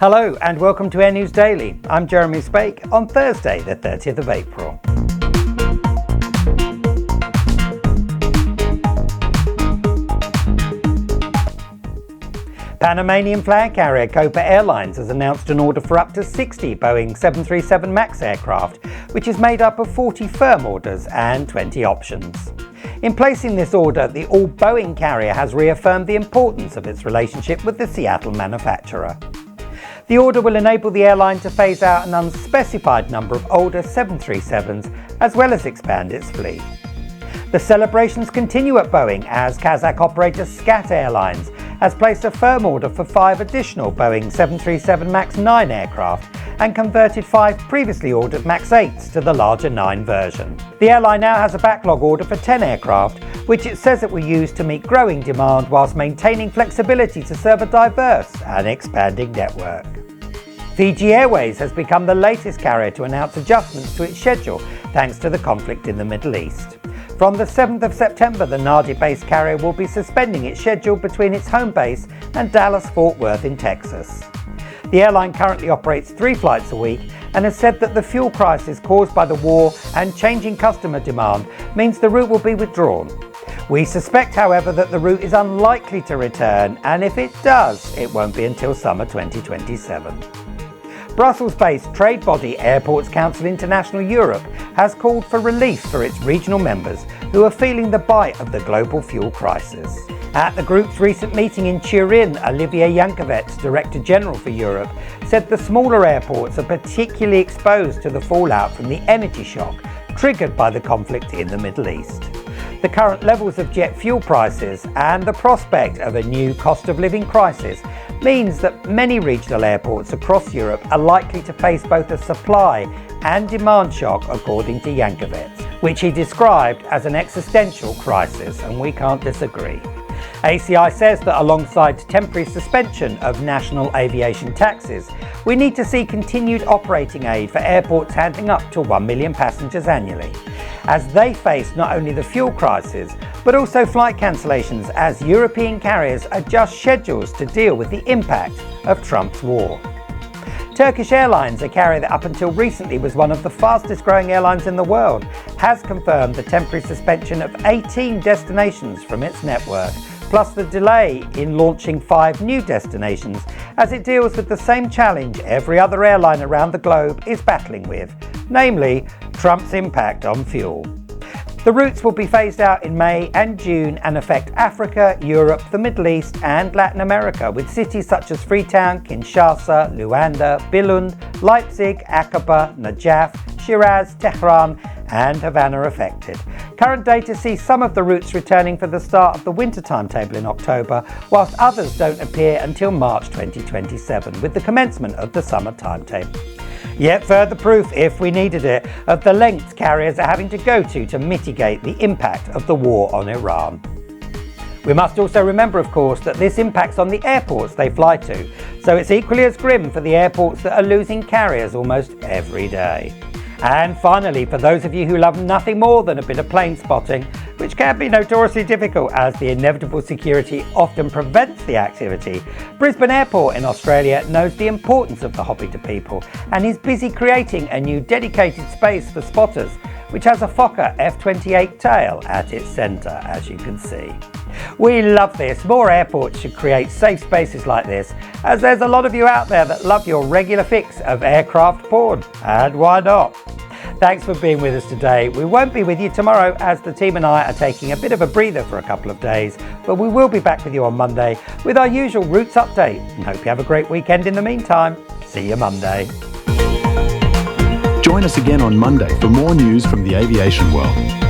Hello and welcome to Air News Daily. I'm Jeremy Spake on Thursday the 30th of April. Panamanian flag carrier COPA Airlines has announced an order for up to 60 Boeing 737 MAX aircraft, which is made up of 40 firm orders and 20 options. In placing this order, the all-Boeing carrier has reaffirmed the importance of its relationship with the Seattle manufacturer. The order will enable the airline to phase out an unspecified number of older 737s as well as expand its fleet. The celebrations continue at Boeing as Kazakh operator SCAT Airlines has placed a firm order for 5 additional Boeing 737 MAX 9 aircraft and converted 5 previously ordered MAX 8s to the larger 9 version. The airline now has a backlog order for 10 aircraft, which it says it will use to meet growing demand whilst maintaining flexibility to serve a diverse and expanding network. Fiji Airways has become the latest carrier to announce adjustments to its schedule thanks to the conflict in the Middle East. From the 7th of September, the Nadi-based carrier will be suspending its schedule between its home base and Dallas-Fort Worth in Texas. The airline currently operates 3 flights a week and has said that the fuel crisis caused by the war and changing customer demand means the route will be withdrawn. We suspect, however, that the route is unlikely to return, and if it does, it won't be until summer 2027. Brussels-based trade body Airports Council International Europe has called for relief for its regional members who are feeling the bite of the global fuel crisis. At the group's recent meeting in Turin, Olivier Jankovets, Director General for Europe, said the smaller airports are particularly exposed to the fallout from the energy shock triggered by the conflict in the Middle East. The current levels of jet fuel prices and the prospect of a new cost of living crisis means that many regional airports across Europe are likely to face both a supply and demand shock, according to Jankovets, which he described as an existential crisis, and we can't disagree. ACI says that alongside temporary suspension of national aviation taxes, we need to see continued operating aid for airports handling up to 1 million passengers annually, as they face not only the fuel crisis, but also flight cancellations as European carriers adjust schedules to deal with the impact of Trump's war. Turkish Airlines, a carrier that up until recently was one of the fastest growing airlines in the world, has confirmed the temporary suspension of 18 destinations from its network, plus the delay in launching 5 new destinations as it deals with the same challenge every other airline around the globe is battling with, namely Trump's impact on fuel. The routes will be phased out in May and June and affect Africa, Europe, the Middle East and Latin America, with cities such as Freetown, Kinshasa, Luanda, Billund, Leipzig, Aqaba, Najaf, Shiraz, Tehran and Havana affected. Current data sees some of the routes returning for the start of the winter timetable in October, whilst others don't appear until March 2027, with the commencement of the summer timetable. Yet further proof, if we needed it, of the lengths carriers are having to go to mitigate the impact of the war on Iran. We must also remember, of course, that this impacts on the airports they fly to, so it's equally as grim for the airports that are losing carriers almost every day. And finally, for those of you who love nothing more than a bit of plane spotting, which can be notoriously difficult as the inevitable security often prevents the activity, Brisbane Airport in Australia knows the importance of the hobby to people and is busy creating a new dedicated space for spotters, which has a Fokker F-28 tail at its centre, as you can see. We love this. More airports should create safe spaces like this, as there's a lot of you out there that love your regular fix of aircraft porn. And why not? Thanks for being with us today. We won't be with you tomorrow as the team and I are taking a bit of a breather for a couple of days, but we will be back with you on Monday with our usual routes update. And hope you have a great weekend in the meantime. See you Monday. Join us again on Monday for more news from the aviation world.